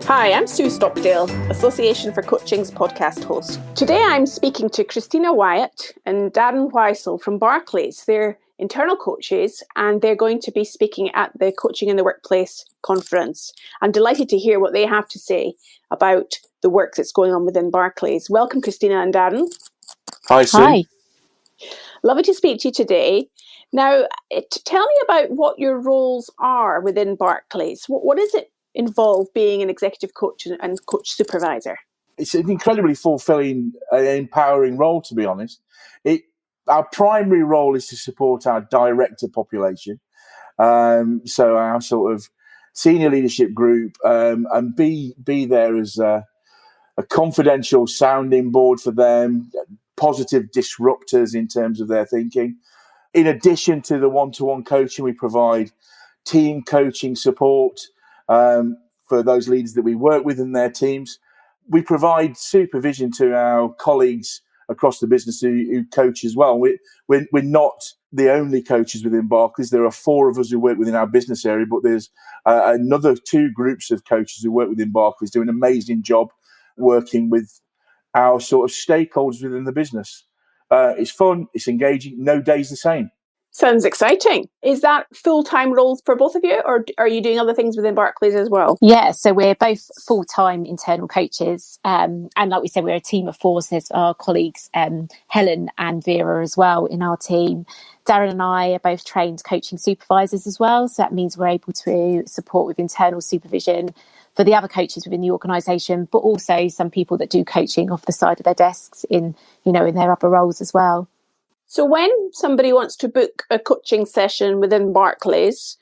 Hi, I'm Sue Stockdale, Association for Coaching's podcast host. Today I'm speaking to Christina Wyatt and Darren Whysall from Barclays. They're internal coaches and they're going to be speaking at the Coaching in the Workplace conference. I'm delighted to hear what they have to say about the work that's going on within Barclays. Welcome, Christina and Darren. Hi, Sue. Hi. Lovely to speak to you today. Now, tell me about what your roles are within Barclays. What is it involve being an executive coach and coach supervisor? It's an incredibly fulfilling and empowering role, to be honest. Our primary role is to support our director population, so our sort of senior leadership group, and be there as a confidential sounding board for them, positive disruptors in terms of their thinking. In addition to the one-to-one coaching, we provide team coaching support for those leaders that we work with and their teams. We provide supervision to our colleagues across the business who coach as well. We're not the only coaches within Barclays. There are 4 of us who work within our business area, but there's another 2 groups of coaches who work within Barclays doing an amazing job working with our sort of stakeholders within the business. It's fun, it's engaging, no day's the same. Sounds exciting. Is that full-time roles for both of you, or are you doing other things within Barclays as well? Yeah, so we're both full-time internal coaches. And like we said, we're a team of 4. So there's our colleagues, Helen and Vera as well in our team. Darren and I are both trained coaching supervisors as well. So that means we're able to support with internal supervision for the other coaches within the organisation, but also some people that do coaching off the side of their desks in their other roles as well. So when somebody wants to book a coaching session within Barclays,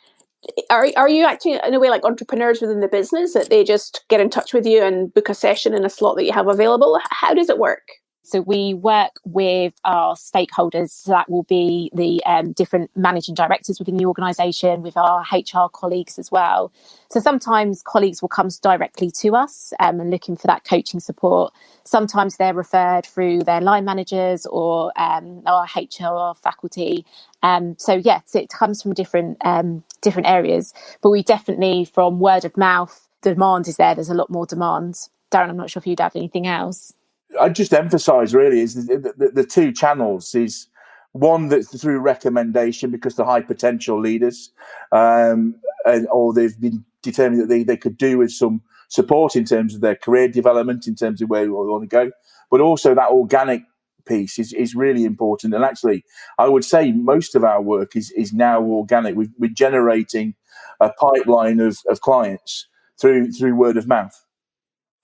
are you acting in a way like entrepreneurs within the business, that they just get in touch with you and book a session in a slot that you have available? How does it work? So we work with our stakeholders. So that will be the different managing directors within the organisation, with our HR colleagues as well. So sometimes colleagues will come directly to us and looking for that coaching support. Sometimes they're referred through their line managers or our HR faculty. So it comes from different areas. But we definitely, from word of mouth, demand is there. There's a lot more demand. Darren, I'm not sure if you'd add anything else. I just emphasise really is the 2 channels is one that's through recommendation because they're high potential leaders, or they've been determined that they could do with some support in terms of their career development, in terms of where they want to go. But also that organic piece is really important. And actually, I would say most of our work is now organic. We're generating a pipeline of clients through word of mouth.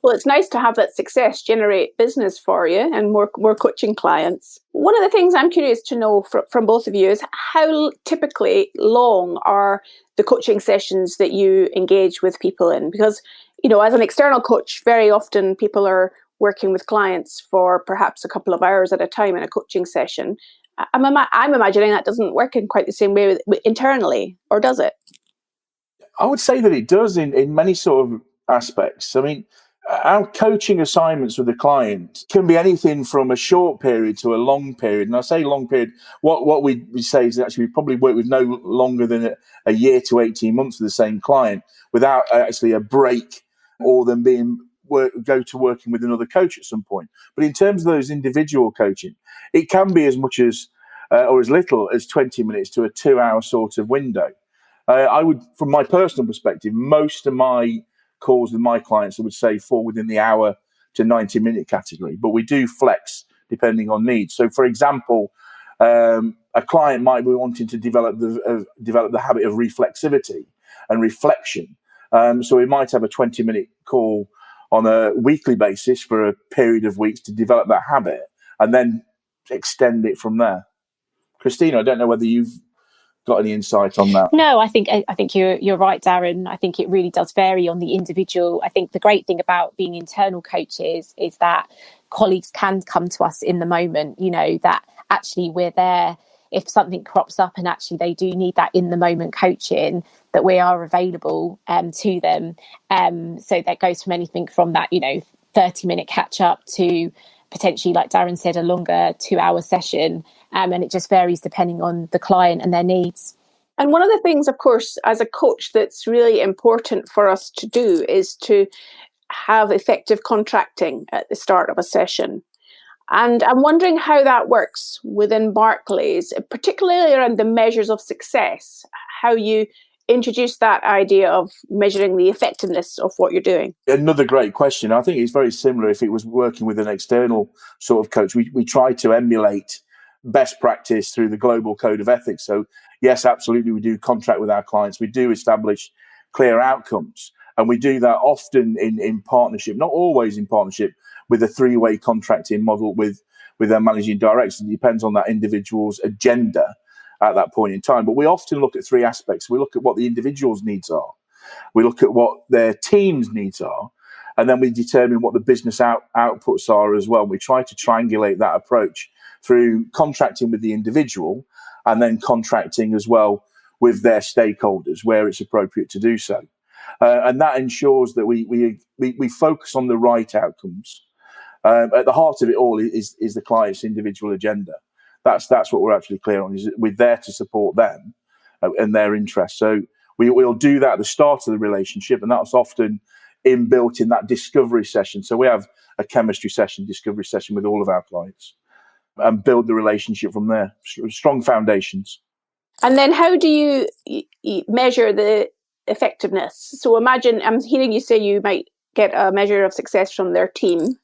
Well, it's nice to have that success generate business for you and more coaching clients. One of the things I'm curious to know from both of you is how typically long are the coaching sessions that you engage with people in? Because, as an external coach, very often people are working with clients for perhaps a couple of hours at a time in a coaching session. I'm imagining that doesn't work in quite the same way internally, or does it? I would say that it does in many sort of aspects. I mean, our coaching assignments with the client can be anything from a short period to a long period. And I say long period, what we say is that actually we probably work with no longer than a year to 18 months with the same client without actually a break or them go to working with another coach at some point. But in terms of those individual coaching, it can be as much as or as little as 20 minutes to a 2-hour sort of window. I would, from my personal perspective, most of my calls with my clients, I would say, fall within the hour to 90-minute category, but we do flex depending on needs. So, for example, a client might be wanting to develop the habit of reflexivity and reflection. So we might have a 20-minute call on a weekly basis for a period of weeks to develop that habit and then extend it from there. Christina, I don't know whether you've got any insight on that? No, I think you're right, Darren. I think it really does vary on the individual. I think the great thing about being internal coaches is that colleagues can come to us in the moment, that actually we're there if something crops up and actually they do need that in the moment coaching, that we are available to them. So that goes from anything from that, 30-minute catch up to potentially, like Darren said, a longer 2-hour session. And it just varies depending on the client and their needs. And one of the things, of course, as a coach that's really important for us to do is to have effective contracting at the start of a session. And I'm wondering how that works within Barclays, particularly around the measures of success, how you introduce that idea of measuring the effectiveness of what you're doing. Another great question. I think it's very similar if it was working with an external sort of coach. We try to emulate best practice through the global code of ethics. So yes, absolutely, we do contract with our clients. We do establish clear outcomes. And we do that often in partnership, not always in partnership, with a 3-way contracting model with their managing directors. It depends on that individual's agenda at that point in time. But we often look at 3 aspects. We look at what the individual's needs are. We look at what their team's needs are. And then we determine what the business outputs are as well. We try to triangulate that approach through contracting with the individual and then contracting as well with their stakeholders where it's appropriate to do so. And that ensures that we focus on the right outcomes. At the heart of it all is the client's individual agenda. That's what we're actually clear on, is that we're there to support them and their interests. So we'll do that at the start of the relationship, and that's often inbuilt in that discovery session. So we have a chemistry session, discovery session with all of our clients and build the relationship from there. Strong foundations. And then how do you measure the effectiveness? So imagine, I'm hearing you say you might get a measure of success from their team.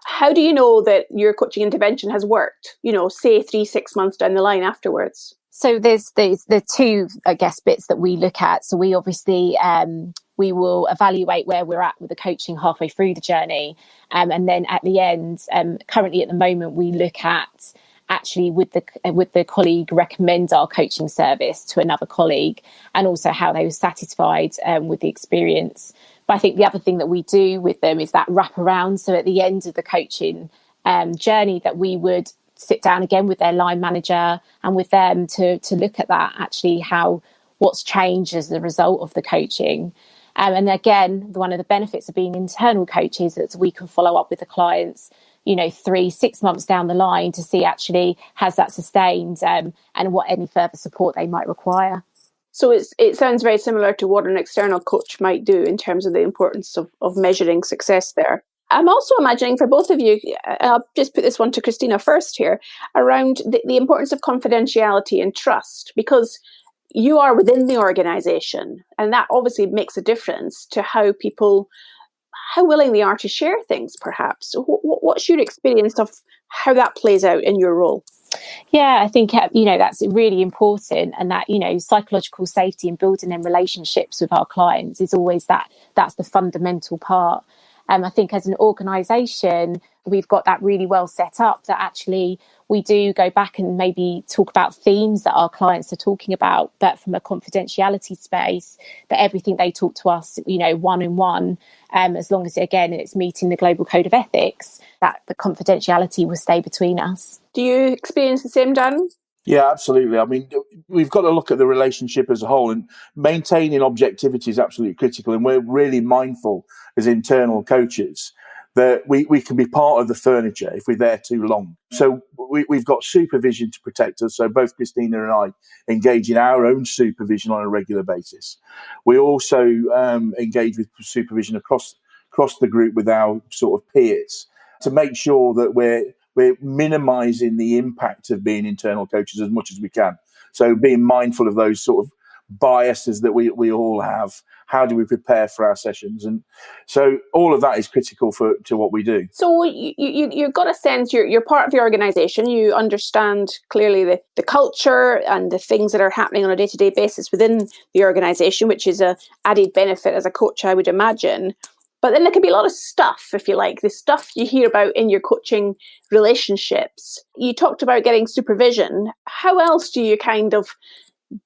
How do you know that your coaching intervention has worked, say 3-6 months down the line afterwards? So there's the 2, I guess, bits that we look at. So we obviously, we will evaluate where we're at with the coaching halfway through the journey. And then at the end, currently at the moment, we look at actually with the colleague recommend our coaching service to another colleague, and also how they were satisfied with the experience. But I think the other thing that we do with them is that wraparound. So at the end of the coaching journey, that we would sit down again with their line manager and with them to look at that, actually what's changed as a result of the coaching. And again, one of the benefits of being internal coaches is that we can follow up with the clients 3-6 months down the line to see actually has that sustained and what any further support they might require. So it sounds very similar to what an external coach might do in terms of the importance of measuring success there. I'm also imagining for both of you, I'll just put this one to Christina first here, around the importance of confidentiality and trust, because you are within the organisation, and that obviously makes a difference to how willing they are to share things, perhaps. What's your experience of how that plays out in your role? Yeah, I think, that's really important, and that, psychological safety and building them relationships with our clients is always that's the fundamental part. I think as an organisation, we've got that really well set up that actually we do go back and maybe talk about themes that our clients are talking about, but from a confidentiality space, that everything they talk to us, one-on-one, as long as, again, it's meeting the global code of ethics, that the confidentiality will stay between us. Do you experience the same, Darren? Yeah, absolutely. I mean, we've got to look at the relationship as a whole, and maintaining objectivity is absolutely critical. And we're really mindful as internal coaches that we can be part of the furniture if we're there too long. So we've got supervision to protect us. So both Christina and I engage in our own supervision on a regular basis. We also engage with supervision across the group with our sort of peers to make sure that we're minimising the impact of being internal coaches as much as we can. So being mindful of those sort of biases that we all have. How do we prepare for our sessions? And so all of that is critical to what we do. So you've got a sense, you're part of the organisation, you understand clearly the culture and the things that are happening on a day-to-day basis within the organisation, which is a added benefit as a coach, I would imagine. But then there can be a lot of stuff, if you like, the stuff you hear about in your coaching relationships. You talked about getting supervision. How else do you kind of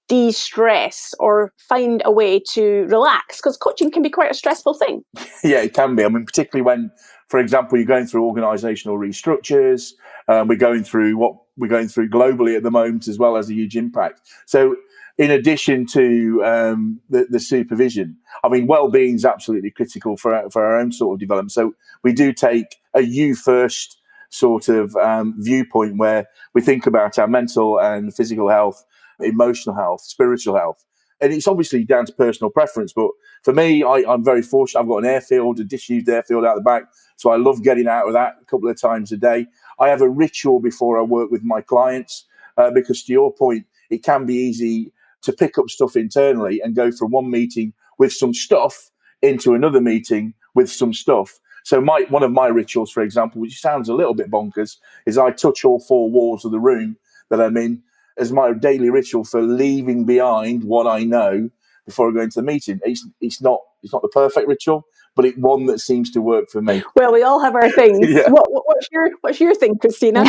de-stress or find a way to relax? Because coaching can be quite a stressful thing. Yeah, it can be. I mean, particularly when, for example, you're going through organisational restructures. We're going through what we're going through globally at the moment, as well as a huge impact. So in addition to the supervision, I mean, well-being is absolutely critical for our own sort of development. So we do take a you first sort of viewpoint where we think about our mental and physical health, emotional health, spiritual health. And it's obviously down to personal preference. But for me, I'm very fortunate. I've got an airfield, a disused airfield out the back. So I love getting out of that a couple of times a day. I have a ritual before I work with my clients because, to your point, it can be easy to pick up stuff internally and go from one meeting with some stuff into another meeting with some stuff. So one of my rituals, for example, which sounds a little bit bonkers, is I touch all four walls of the room that I'm in as my daily ritual for leaving behind what I know before I go into the meeting. It's not the perfect ritual, but it's one that seems to work for me. Well, we all have our things. Yeah. What's your thing, Christina?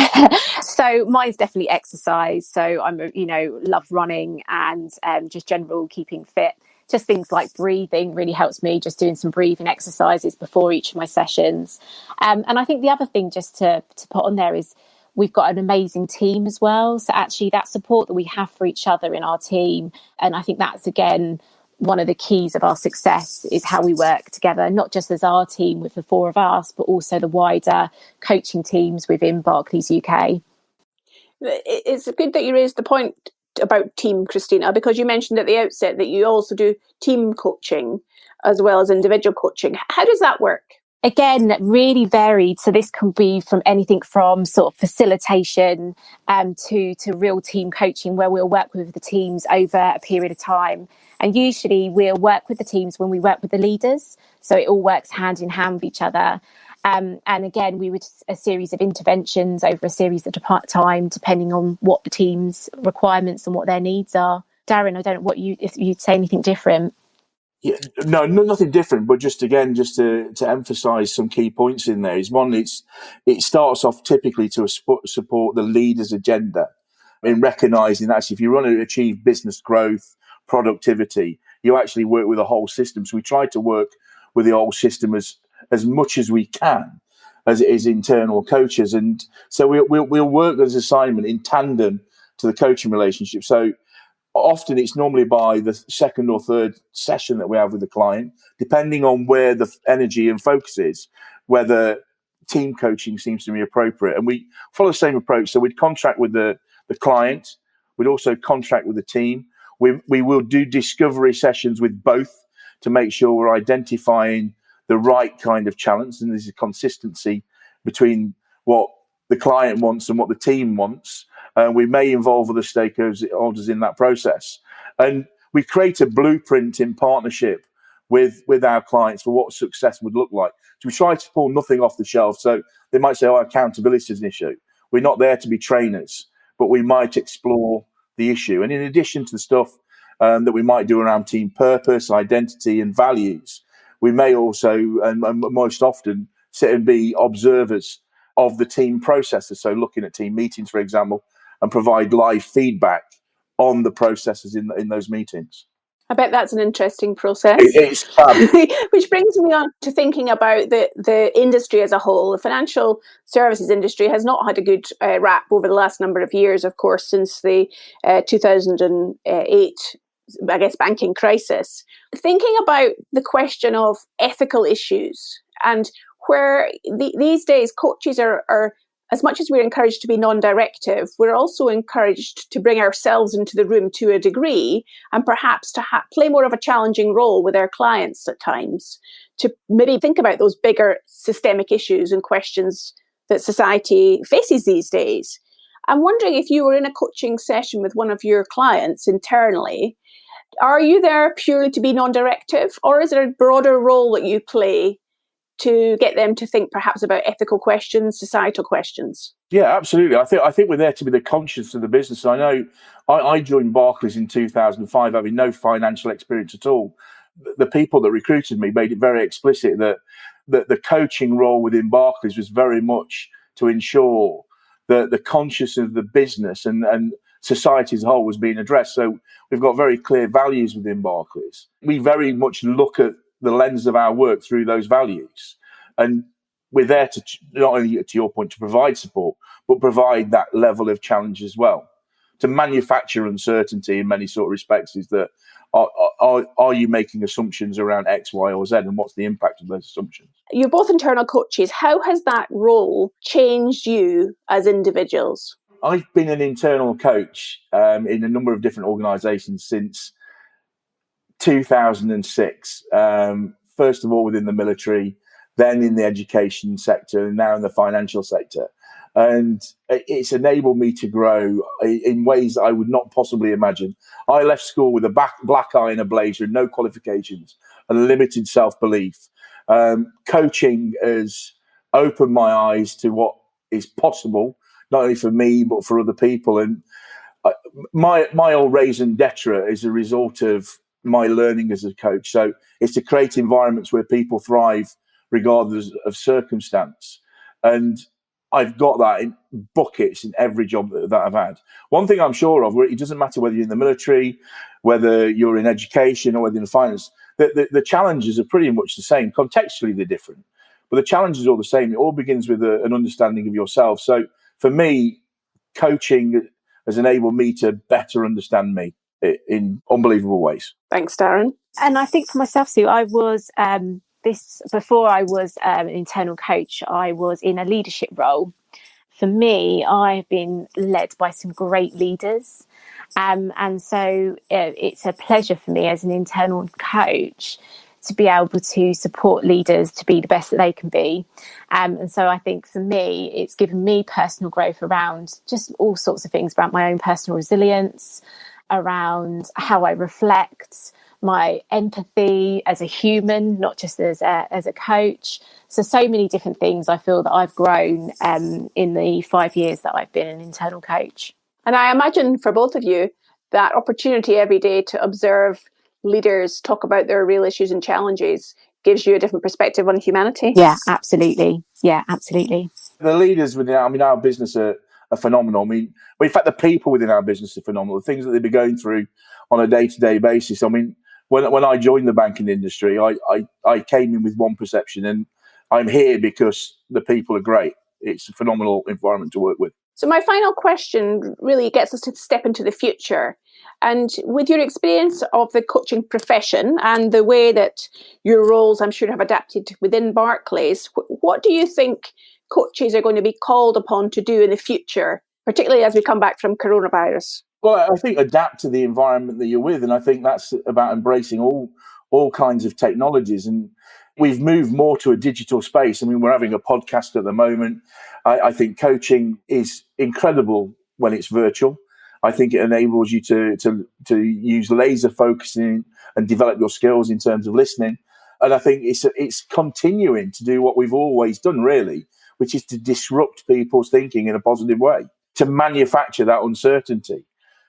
So mine's definitely exercise. So I'm, love running and just general keeping fit. Just things like breathing really helps me, just doing some breathing exercises before each of my sessions. And I think the other thing just to put on there is we've got an amazing team as well. So actually that support that we have for each other in our team. And I think that's, again, one of the keys of our success is how we work together, not just as our team with the four of us, but also the wider coaching teams within Barclays UK. It's good that you raised the point about team, Christina, because you mentioned at the outset that you also do team coaching as well as individual coaching. How does that work? Again, really varied. So this can be from anything from sort of facilitation to real team coaching, where we'll work with the teams over a period of time. And usually we'll work with the teams when we work with the leaders. So it all works hand in hand with each other. And again, we would a series of interventions over a series of time, depending on what the team's requirements and what their needs are. Darren, I don't know if you'd say anything different. Yeah, no, nothing different, but just to emphasise some key points in there is one, it starts off typically to support the leader's agenda in recognising that if you want to achieve business growth, productivity, you actually work with a whole system. So we try to work with the whole system as much as we can as it is internal coaches. And so we'll work as assignment in tandem to the coaching relationship. So often it's normally by the second or third session that we have with the client, depending on where the energy and focus is, whether team coaching seems to be appropriate. And we follow the same approach. So we'd contract with the client. We'd also contract with the team. We will do discovery sessions with both to make sure we're identifying the right kind of challenge. And there's a consistency between what the client wants and what the team wants. We may involve other stakeholders in that process. And we create a blueprint in partnership with our clients for what success would look like. So we try to pull nothing off the shelf. So they might say, accountability is an issue. We're not there to be trainers, but we might explore the issue. And in addition to the stuff that we might do around team purpose, identity, and values, we may also, and most often, sit and be observers of the team processes. So looking at team meetings, for example, and provide live feedback on the processes in those meetings. I bet that's an interesting process. It's fab. Which brings me on to thinking about the industry as a whole. The financial services industry has not had a good rap over the last number of years, of course, since the 2008, I guess, banking crisis. Thinking about the question of ethical issues and where these days coaches are, as much as we're encouraged to be non-directive, we're also encouraged to bring ourselves into the room to a degree and perhaps to play more of a challenging role with our clients at times, to maybe think about those bigger systemic issues and questions that society faces these days. I'm wondering if you were in a coaching session with one of your clients internally, are you there purely to be non-directive, or is there a broader role that you play to get them to think perhaps about ethical questions, societal questions? Yeah, absolutely. I think we're there to be the conscience of the business. I know I joined Barclays in 2005, having no financial experience at all. The people that recruited me made it very explicit that the coaching role within Barclays was very much to ensure that the consciousness of the business and society as a whole was being addressed. So we've got very clear values within Barclays. We very much look at the lens of our work through those values. And we're there to not only, to your point, to provide support, but provide that level of challenge as well. to manufacture uncertainty in many sort of respects is that are you making assumptions around X, Y, or Z, and what's the impact of those assumptions? You're both internal coaches. How has that role changed you as individuals? I've been an internal coach in a number of different organisations since 2006. First of all, within the military, then in the education sector, and now in the financial sector. And it's enabled me to grow in ways that I would not possibly imagine. I left school with a black eye and a blazer, no qualifications, and limited self-belief. Coaching has opened my eyes to what is possible, not only for me, but for other people. And my old raison d'etre is a result of my learning as a coach. So it's to create environments where people thrive regardless of circumstance. And I've got that in buckets in every job that I've had. One thing I'm sure of, it doesn't matter whether you're in the military, whether you're in education, or whether you're in finance, the challenges are pretty much the same. Contextually, they're different, but the challenges are all the same. It all begins with an understanding of yourself. So for me, coaching has enabled me to better understand me in unbelievable ways. Thanks, Darren. And I think for myself, Sue, I was before I was an internal coach, I was in a leadership role. For me, I've been led by some great leaders. And so it's a pleasure for me as an internal coach to be able to support leaders to be the best that they can be. And so I think for me, it's given me personal growth around just all sorts of things about my own personal resilience, around how I reflect, my empathy as a human, not just as a coach. So many different things I feel that I've grown in the 5 years that I've been an internal coach. And I imagine for both of you, that opportunity every day to observe leaders talk about their real issues and challenges gives you a different perspective on humanity. Yeah, absolutely. Yeah, absolutely. The leaders within our business are phenomenal. In fact, the people within our business are phenomenal. The things that they've been going through on a day-to-day basis. When I joined the banking industry, I came in with one perception, and I'm here because the people are great. It's a phenomenal environment to work with. So my final question really gets us to step into the future. And with your experience of the coaching profession and the way that your roles, I'm sure, have adapted within Barclays, what do you think coaches are going to be called upon to do in the future, particularly as we come back from coronavirus? Well, I think adapt to the environment that you're with. And I think that's about embracing all kinds of technologies. And we've moved more to a digital space. We're having a podcast at the moment. I think coaching is incredible when it's virtual. I think it enables you to use laser focusing and develop your skills in terms of listening. And I think it's continuing to do what we've always done, really, which is to disrupt people's thinking in a positive way, to manufacture that uncertainty.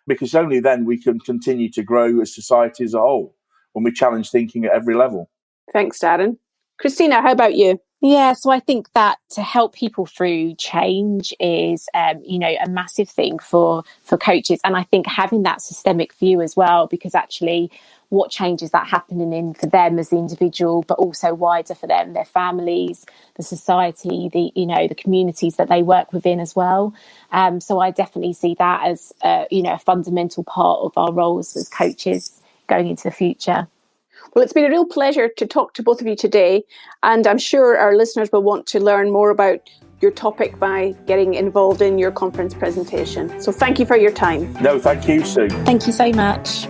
Because only then we can continue to grow as society as a whole, when we challenge thinking at every level. Thanks, Darren. Christina, how about you? Yeah, so I think that to help people through change is, a massive thing for coaches. And I think having that systemic view as well, because actually what changes that happening in for them as the individual, but also wider for them, their families, the society, the communities that they work within as well. So I definitely see that as, a fundamental part of our roles as coaches going into the future. Well, it's been a real pleasure to talk to both of you today, and I'm sure our listeners will want to learn more about your topic by getting involved in your conference presentation. So thank you for your time. No, thank you, Sue. Thank you so much.